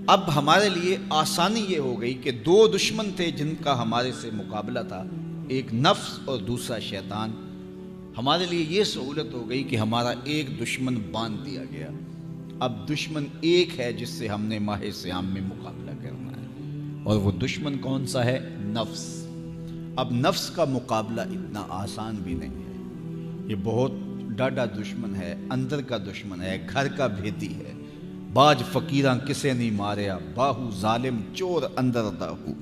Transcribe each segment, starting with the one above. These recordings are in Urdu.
اب ہمارے لیے آسانی یہ ہو گئی کہ دو دشمن تھے جن کا ہمارے سے مقابلہ تھا، ایک نفس اور دوسرا شیطان۔ ہمارے لیے یہ سہولت ہو گئی کہ ہمارا ایک دشمن باندھ دیا گیا۔ اب دشمن ایک ہے جس سے ہم نے ماہ صیام میں مقابلہ کرنا ہے، اور وہ دشمن کون سا ہے؟ نفس۔ اب نفس کا مقابلہ اتنا آسان بھی نہیں ہے، یہ بہت ڈاڈا دشمن ہے، اندر کا دشمن ہے، گھر کا بھیدی ہے۔ باج فقیراں کسے نہیں ماریا، باہو ظالم چور اندر داہو۔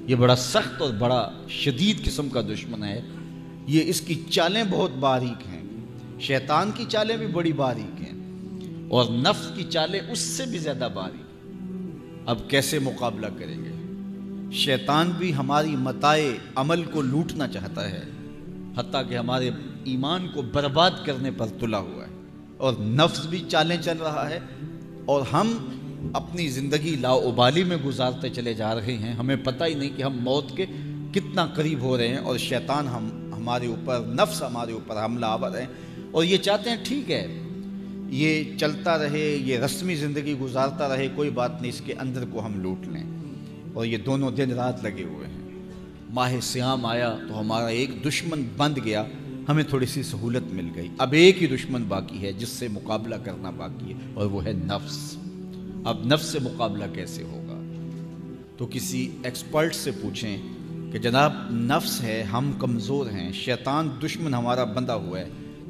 یہ بڑا سخت اور بڑا شدید قسم کا دشمن ہے۔ یہ اس کی چالیں بہت باریک ہیں، شیطان کی چالیں بھی بڑی باریک ہیں، اور نفس کی چالیں اس سے بھی زیادہ باریک۔ اب کیسے مقابلہ کریں گے؟ شیطان بھی ہماری متاع عمل کو لوٹنا چاہتا ہے، حتیٰ کہ ہمارے ایمان کو برباد کرنے پر تلا ہوا ہے، اور نفس بھی چالیں چل رہا ہے، اور ہم اپنی زندگی لاؤبالی میں گزارتے چلے جا رہے ہیں۔ ہمیں پتہ ہی نہیں کہ ہم موت کے کتنا قریب ہو رہے ہیں، اور شیطان ہمارے اوپر، نفس ہمارے اوپر حملہ آور ہے، اور یہ چاہتے ہیں ٹھیک ہے یہ چلتا رہے، یہ رسمی زندگی گزارتا رہے، کوئی بات نہیں، اس کے اندر کو ہم لوٹ لیں۔ اور یہ دونوں دن رات لگے ہوئے ہیں۔ ماہ صیام آیا تو ہمارا ایک دشمن بند گیا، ہمیں تھوڑی سی سہولت مل گئی۔ اب ایک ہی دشمن باقی ہے جس سے مقابلہ کرنا باقی ہے، اور وہ ہے نفس۔ اب نفس سے مقابلہ کیسے ہوگا؟ تو کسی ایکسپرٹ سے پوچھیں کہ جناب نفس ہے، ہم کمزور ہیں، شیطان دشمن ہمارا بندہ ہوا ہے،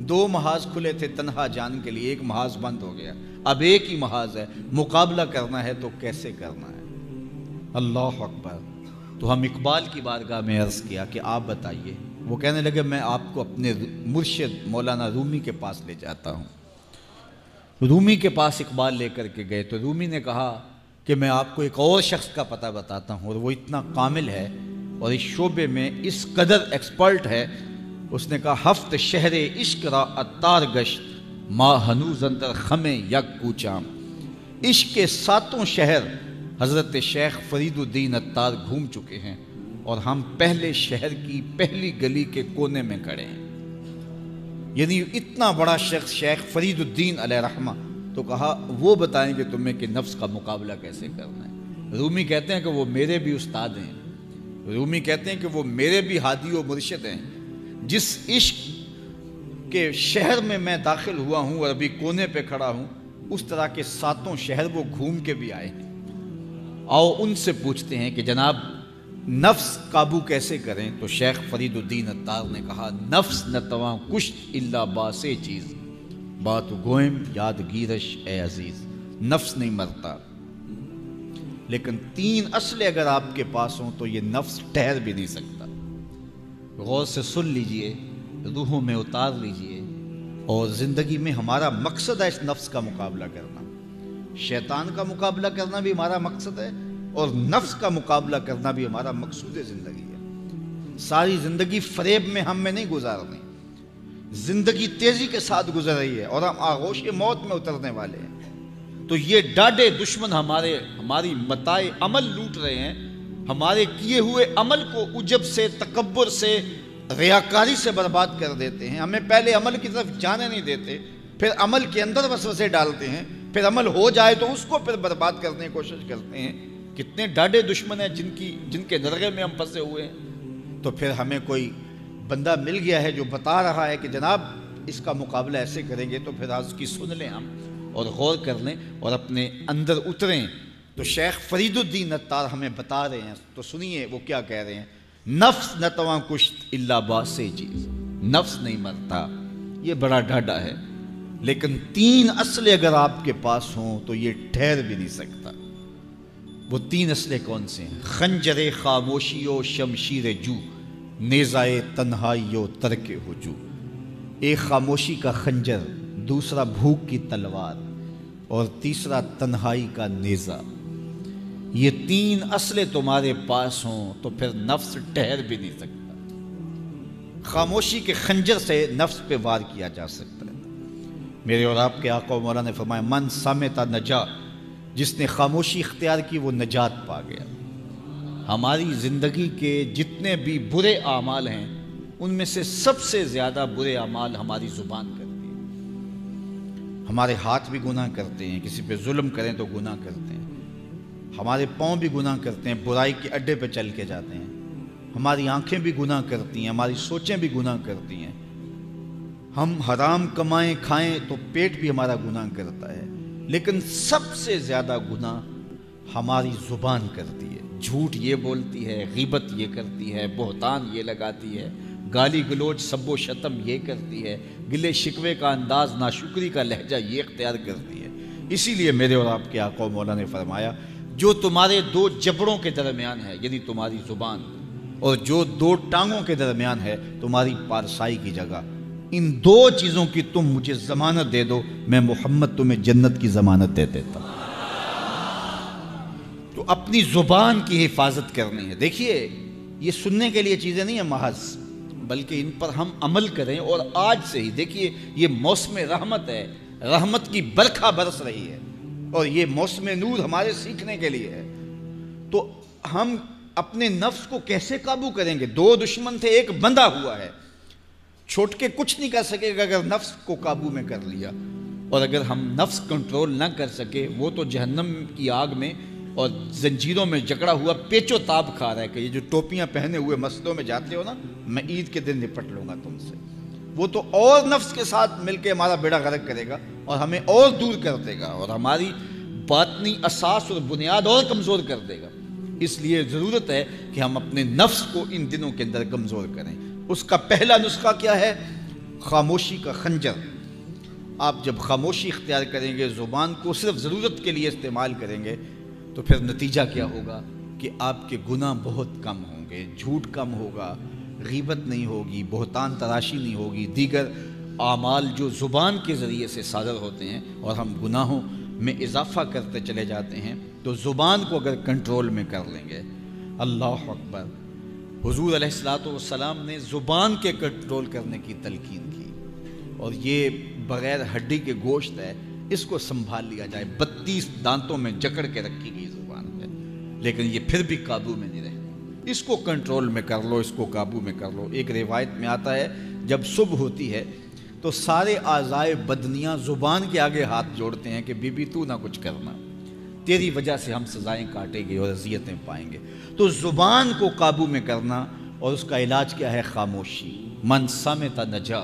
دو محاذ کھلے تھے تنہا جان کے لیے، ایک محاذ بند ہو گیا، اب ایک ہی محاذ ہے، مقابلہ کرنا ہے تو کیسے کرنا ہے؟ اللہ اکبر۔ تو ہم اقبال کی بارگاہ میں عرض کیا کہ آپ بتائیے۔ وہ کہنے لگے میں آپ کو اپنے مرشد مولانا رومی کے پاس لے جاتا ہوں۔ رومی کے پاس اقبال لے کر کے گئے تو رومی نے کہا کہ میں آپ کو ایک اور شخص کا پتہ بتاتا ہوں، اور وہ اتنا کامل ہے اور اس شعبے میں اس قدر ایکسپرٹ ہے۔ اس نے کہا ہفت شہر عشق را اتار گشت، ما ہنوز اندر خمیں یک کوچام۔ عشق کے ساتوں شہر حضرت شیخ فرید الدین اتار گھوم چکے ہیں، اور ہم پہلے شہر کی پہلی گلی کے کونے میں کھڑے ہیں۔ یعنی اتنا بڑا شخص شیخ فرید الدین علیہ رحمہ، تو کہا وہ بتائیں گے تمہیں کہ نفس کا مقابلہ کیسے کرنا ہے۔ رومی کہتے ہیں کہ وہ میرے بھی استاد ہیں، رومی کہتے ہیں کہ وہ میرے بھی ہادی و مرشد ہیں۔ جس عشق کے شہر میں میں داخل ہوا ہوں اور ابھی کونے پہ کھڑا ہوں، اس طرح کے ساتوں شہر وہ گھوم کے بھی آئے ہیں۔ آؤ ان سے پوچھتے ہیں کہ جناب نفس قابو کیسے کریں؟ تو شیخ فرید الدین اتار نے کہا نفس نتواں کشت الا باسے چیز، بات گوئم یاد گیرش اے عزیز۔ نفس نہیں مرتا، لیکن تین اسلحے اگر آپ کے پاس ہوں تو یہ نفس ٹھہر بھی نہیں سکتا۔ غور سے سن لیجئے، روحوں میں اتار لیجئے، اور زندگی میں ہمارا مقصد ہے اس نفس کا مقابلہ کرنا۔ شیطان کا مقابلہ کرنا بھی ہمارا مقصد ہے، اور نفس کا مقابلہ کرنا بھی ہمارا مقصود زندگی ہے۔ ساری زندگی فریب میں ہم میں نہیں گزارنی، زندگی تیزی کے ساتھ گزر رہی ہے اور ہم آغوش موت میں اترنے والے ہیں۔ تو یہ ڈاڈے دشمن ہماری متاع عمل لوٹ رہے ہیں، ہمارے کیے ہوئے عمل کو عجب سے، تکبر سے، ریاکاری سے برباد کر دیتے ہیں۔ ہمیں پہلے عمل کی طرف جانے نہیں دیتے، پھر عمل کے اندر وسوسے ڈالتے ہیں، پھر عمل ہو جائے تو اس کو پھر برباد کرنے کی کوشش کرتے ہیں۔ کتنے ڈاڈے دشمن ہیں جن کے نرغے میں ہم پھنسے ہوئے ہیں۔ تو پھر ہمیں کوئی بندہ مل گیا ہے جو بتا رہا ہے کہ جناب اس کا مقابلہ ایسے کریں گے، تو پھر آج کی سن لیں ہم اور غور کر لیں اور اپنے اندر اتریں۔ تو شیخ فرید الدین اتار ہمیں بتا رہے ہیں، تو سنیے وہ کیا کہہ رہے ہیں۔ نفس نتواں کشت الا باسے چیز، نفس نہیں مرتا، یہ بڑا ڈاڈا ہے، لیکن تین اسلحے اگر آپ کے پاس ہوں تو یہ ٹھہر بھی نہیں سکتا۔ وہ تین اسلحے کون سے ہیں؟ خنجر خاموشی و شمشیر جو، نیزائے تنہائی و ترک ہجو۔ ایک خاموشی کا خنجر، دوسرا بھوک کی تلوار، اور تیسرا تنہائی کا نیزہ۔ یہ تین اسلحے تمہارے پاس ہوں تو پھر نفس ٹھہر بھی نہیں سکتا۔ خاموشی کے خنجر سے نفس پہ وار کیا جا سکتا ہے۔ میرے اور آپ کے آقا و مولا نے فرمایا من سامتا نجا، جس نے خاموشی اختیار کی وہ نجات پا گیا۔ ہماری زندگی کے جتنے بھی برے اعمال ہیں ان میں سے سب سے زیادہ برے اعمال ہماری زبان کرتی ہے۔ ہمارے ہاتھ بھی گناہ کرتے ہیں، کسی پہ ظلم کریں تو گناہ کرتے ہیں، ہمارے پاؤں بھی گناہ کرتے ہیں، برائی کے اڈے پہ چل کے جاتے ہیں، ہماری آنکھیں بھی گناہ کرتی ہیں، ہماری سوچیں بھی گناہ کرتی ہیں، ہم حرام کمائیں کھائیں تو پیٹ بھی ہمارا گناہ کرتا ہے، لیکن سب سے زیادہ گناہ ہماری زبان کرتی ہے۔ جھوٹ یہ بولتی ہے، غیبت یہ کرتی ہے، بہتان یہ لگاتی ہے، گالی گلوچ سب و شتم یہ کرتی ہے، گلے شکوے کا انداز، ناشکری کا لہجہ یہ اختیار کرتی ہے۔ اسی لیے میرے اور آپ کے آقا و مولا نے فرمایا جو تمہارے دو جبڑوں کے درمیان ہے یعنی تمہاری زبان، اور جو دو ٹانگوں کے درمیان ہے تمہاری پارسائی کی جگہ، ان دو چیزوں کی تم مجھے ضمانت دے دو، میں محمد تمہیں جنت کی ضمانت دے دیتا ہوں۔ تو اپنی زبان کی حفاظت کرنی ہے۔ دیکھیے یہ سننے کے لیے چیزیں نہیں ہیں محض، بلکہ ان پر ہم عمل کریں، اور آج سے ہی دیکھیے یہ موسم رحمت ہے، رحمت کی برکھا برس رہی ہے، اور یہ موسم نور ہمارے سیکھنے کے لیے ہے۔ تو ہم اپنے نفس کو کیسے قابو کریں گے؟ دو دشمن تھے، ایک بندھا ہوا ہے، چھوٹ کے کچھ نہیں کر سکے گا اگر نفس کو قابو میں کر لیا، اور اگر ہم نفس کنٹرول نہ کر سکے وہ تو جہنم کی آگ میں اور زنجیروں میں جکڑا ہوا پیچ و تاب کھا رہا ہے کہ یہ جو ٹوپیاں پہنے ہوئے مسجدوں میں جاتے ہو نا، میں عید کے دن نپٹ لوں گا تم سے، وہ تو اور نفس کے ساتھ مل کے ہمارا بیڑا غرق کرے گا اور ہمیں اور دور کر دے گا، اور ہماری باطنی اساس اور بنیاد اور کمزور کر دے گا۔ اس لیے ضرورت ہے کہ ہم اپنے نفس کو ان دنوں کے اندر کمزور کریں۔ اس کا پہلا نسخہ کیا ہے؟ خاموشی کا خنجر۔ آپ جب خاموشی اختیار کریں گے، زبان کو صرف ضرورت کے لیے استعمال کریں گے، تو پھر نتیجہ کیا ہوگا کہ آپ کے گناہ بہت کم ہوں گے، جھوٹ کم ہوگا، غیبت نہیں ہوگی، بہتان تراشی نہیں ہوگی، دیگر اعمال جو زبان کے ذریعے سے صادر ہوتے ہیں اور ہم گناہوں میں اضافہ کرتے چلے جاتے ہیں، تو زبان کو اگر کنٹرول میں کر لیں گے، اللہ اکبر، حضور علیہ الصلوۃ والسلام نے زبان کے کنٹرول کرنے کی تلقین کی، اور یہ بغیر ہڈی کے گوشت ہے، اس کو سنبھال لیا جائے، 32 دانتوں میں جکڑ کے رکھی گئی زبان ہے، لیکن یہ پھر بھی قابو میں نہیں رہتی۔ اس کو کنٹرول میں کر لو، اس کو قابو میں کر لو۔ ایک روایت میں آتا ہے جب صبح ہوتی ہے تو سارے اعضائے بدنیاں زبان کے آگے ہاتھ جوڑتے ہیں کہ بی بی تو نہ کچھ کرنا، تیری وجہ سے ہم سزائیں کاٹیں گے اور اذیتیں پائیں گے۔ تو زبان کو قابو میں کرنا، اور اس کا علاج کیا ہے؟ خاموشی۔ من صمت نجا،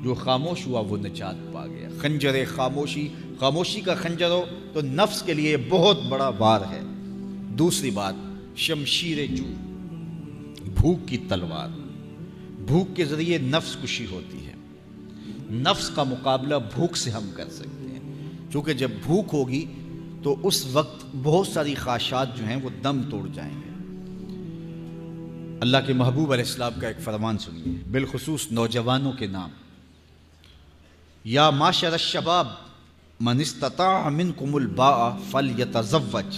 جو خاموش ہوا وہ نجات پا گیا۔ خنجر خاموشی، خاموشی کا خنجر ہو تو نفس کے لیے بہت بڑا وار ہے۔ دوسری بات، شمشیر جو، بھوک کی تلوار۔ بھوک کے ذریعے نفس کشی ہوتی ہے، نفس کا مقابلہ بھوک سے ہم کر سکتے ہیں، چونکہ جب بھوک ہوگی تو اس وقت بہت ساری خواہشات جو ہیں وہ دم توڑ جائیں گے۔ اللہ کے محبوب علیہ السلام کا ایک فرمان سنیے، بالخصوص نوجوانوں کے نام، یا معاشر الشباب من استطاع منکم الباء فلیتزوج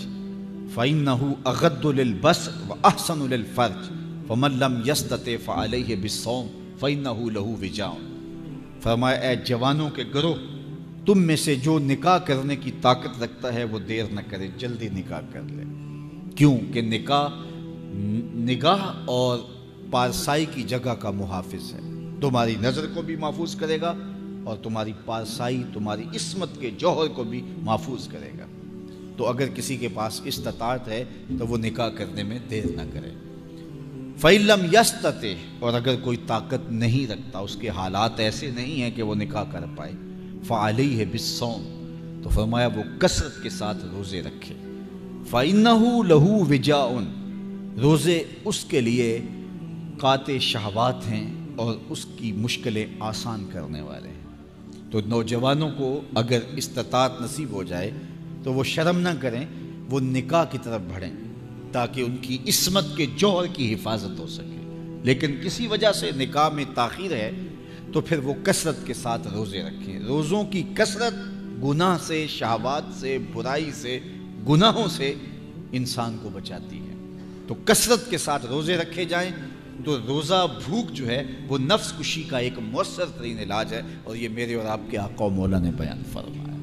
فإنہ اغض للبصر واحسن للفرج فمن لم یستطع فعلیہ بالصوم فإنہ لہ وجاء۔ فرمایا اے جوانوں کے گروہ، تم میں سے جو نکاح کرنے کی طاقت رکھتا ہے وہ دیر نہ کرے، جلدی نکاح کر لے۔ کیوں کہ نکاح نگاہ اور پارسائی کی جگہ کا محافظ ہے، تمہاری نظر کو بھی محفوظ کرے گا اور تمہاری پارسائی، تمہاری عصمت کے جوہر کو بھی محفوظ کرے گا۔ تو اگر کسی کے پاس استطاعت ہے تو وہ نکاح کرنے میں دیر نہ کرے۔ فَإِن لَمْ يَسْتَطِعْ، اور اگر کوئی طاقت نہیں رکھتا، اس کے حالات ایسے نہیں ہیں کہ وہ نکاح کر پائے، فَعَلَيْهِ بِالصَّوْمِ، تو فرمایا وہ کثرت کے ساتھ روزے رکھے۔ فَإِنَّهُ لَهُ وِجَاءٌ، روزے اس کے لیے قاطع شہوات ہیں اور اس کی مشکلیں آسان کرنے والے ہیں۔ تو نوجوانوں کو اگر استطاعت نصیب ہو جائے تو وہ شرم نہ کریں، وہ نکاح کی طرف بڑھیں تاکہ ان کی عصمت کے جوہر کی حفاظت ہو سکے۔ لیکن کسی وجہ سے نکاح میں تاخیر ہے تو پھر وہ کثرت کے ساتھ روزے رکھیں۔ روزوں کی کثرت گناہ سے، شہوات سے، برائی سے، گناہوں سے انسان کو بچاتی ہے۔ تو کثرت کے ساتھ روزے رکھے جائیں تو روزہ بھوک جو ہے وہ نفس کشی کا ایک مؤثر ترین علاج ہے، اور یہ میرے اور آپ کے آقا و مولا نے بیان فرمایا۔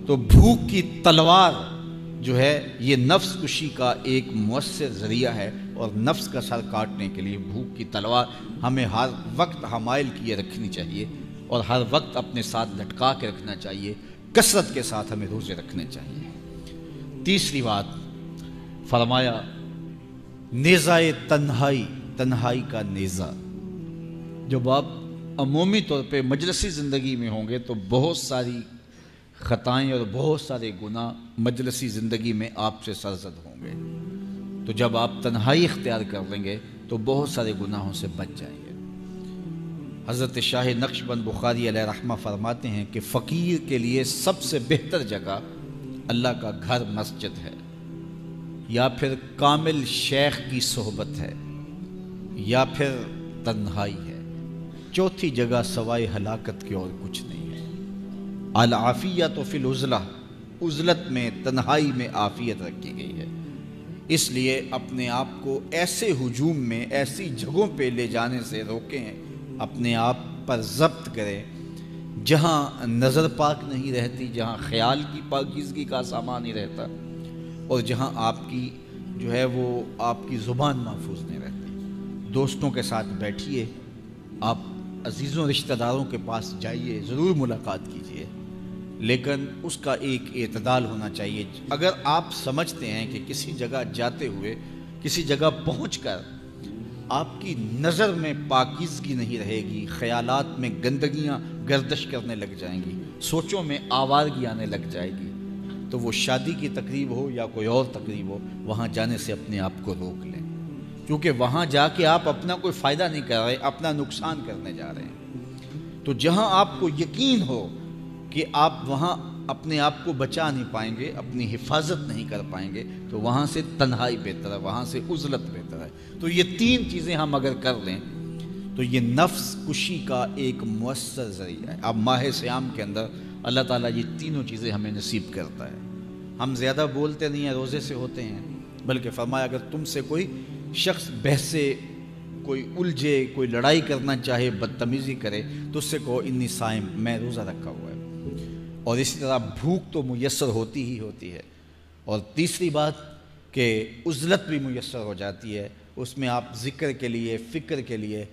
تو بھوک کی تلوار جو ہے یہ نفس کشی کا ایک مؤثر ذریعہ ہے، اور نفس کا سر کاٹنے کے لیے بھوک کی تلوار ہمیں ہر وقت حمائل کیے رکھنی چاہیے، اور ہر وقت اپنے ساتھ لٹکا کے رکھنا چاہیے۔ کثرت کے ساتھ ہمیں روزے رکھنے چاہیے۔ تیسری بات، فرمایا نیزائے تنہائی، تنہائی کا نیزہ۔ جب آپ عمومی طور پہ مجلسی زندگی میں ہوں گے تو بہت ساری خطائیں اور بہت سارے گناہ مجلسی زندگی میں آپ سے سرزد ہوں گے، تو جب آپ تنہائی اختیار کر لیں گے تو بہت سارے گناہوں سے بچ جائیں گے۔ حضرت شاہ نقشبند بخاری علیہ رحمہ فرماتے ہیں کہ فقیر کے لیے سب سے بہتر جگہ اللہ کا گھر مسجد ہے، یا پھر کامل شیخ کی صحبت ہے، یا پھر تنہائی ہے۔ چوتھی جگہ سوائے ہلاکت کے اور کچھ نہیں ہے۔ العافیۃ فی العزلہ، عزلت میں، تنہائی میں عافیت رکھی گئی ہے۔ اس لیے اپنے آپ کو ایسے ہجوم میں، ایسی جگہوں پہ لے جانے سے روکیں، اپنے آپ پر ضبط کریں جہاں نظر پاک نہیں رہتی، جہاں خیال کی پاکیزگی کا سامان نہیں رہتا، اور جہاں آپ کی جو ہے وہ آپ کی زبان محفوظ نہیں رہتی۔ دوستوں کے ساتھ بیٹھیے، آپ عزیزوں رشتہ داروں کے پاس جائیے، ضرور ملاقات کیجیے، لیکن اس کا ایک اعتدال ہونا چاہیے۔ اگر آپ سمجھتے ہیں کہ کسی جگہ جاتے ہوئے، کسی جگہ پہنچ کر آپ کی نظر میں پاکیزگی نہیں رہے گی، خیالات میں گندگیاں گردش کرنے لگ جائیں گی، سوچوں میں آوارگی آنے لگ جائے گی، تو وہ شادی کی تقریب ہو یا کوئی اور تقریب ہو، وہاں جانے سے اپنے آپ کو روک لیں، کیونکہ وہاں جا کے آپ اپنا کوئی فائدہ نہیں کر رہے، اپنا نقصان کرنے جا رہے ہیں۔ تو جہاں آپ کو یقین ہو کہ آپ وہاں اپنے آپ کو بچا نہیں پائیں گے، اپنی حفاظت نہیں کر پائیں گے، تو وہاں سے تنہائی بہتر ہے، وہاں سے عزلت بہتر ہے۔ تو یہ تین چیزیں ہم اگر کر لیں تو یہ نفس کشی کا ایک مؤثر ذریعہ ہے۔ اب ماہ سیام کے اندر اللہ تعالیٰ یہ تینوں چیزیں ہمیں نصیب کرتا ہے۔ ہم زیادہ بولتے نہیں ہیں، روزے سے ہوتے ہیں، بلکہ فرمایا اگر تم سے کوئی شخص بحثے، کوئی الجھے، کوئی لڑائی کرنا چاہے، بدتمیزی کرے، تو اس سے کہو انی صائم، میں روزہ رکھا ہوا ہے۔ اور اسی طرح بھوک تو میسر ہوتی ہی ہوتی ہے۔ اور تیسری بات کہ عزلت بھی میسر ہو جاتی ہے، اس میں آپ ذکر کے لیے، فکر کے لیے،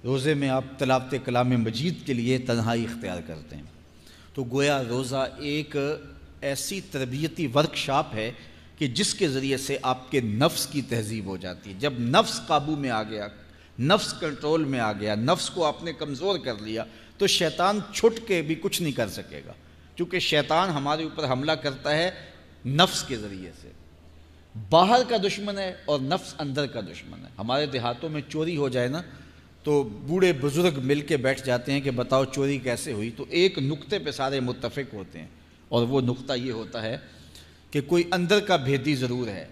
روزے میں آپ تلاوت کلام مجید کے لیے تنہائی اختیار کرتے ہیں۔ تو گویا روزہ ایک ایسی تربیتی ورکشاپ ہے کہ جس کے ذریعے سے آپ کے نفس کی تہذیب ہو جاتی ہے۔ جب نفس قابو میں آ گیا، نفس کنٹرول میں آ گیا، نفس کو آپ نے کمزور کر لیا، تو شیطان چھٹ کے بھی کچھ نہیں کر سکے گا، کیونکہ شیطان ہمارے اوپر حملہ کرتا ہے نفس کے ذریعے سے۔ باہر کا دشمن ہے اور نفس اندر کا دشمن ہے۔ ہمارے دیہاتوں میں چوری ہو جائے نا تو بوڑھے بزرگ مل کے بیٹھ جاتے ہیں کہ بتاؤ چوری کیسے ہوئی، تو ایک نقطے پہ سارے متفق ہوتے ہیں، اور وہ نقطہ یہ ہوتا ہے کہ کوئی اندر کا بھیدی ضرور ہے۔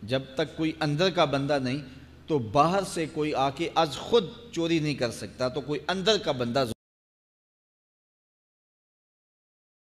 جب تک کوئی اندر کا بندہ نہیں تو باہر سے کوئی آ کے از خود چوری نہیں کر سکتا، تو کوئی اندر کا بندہ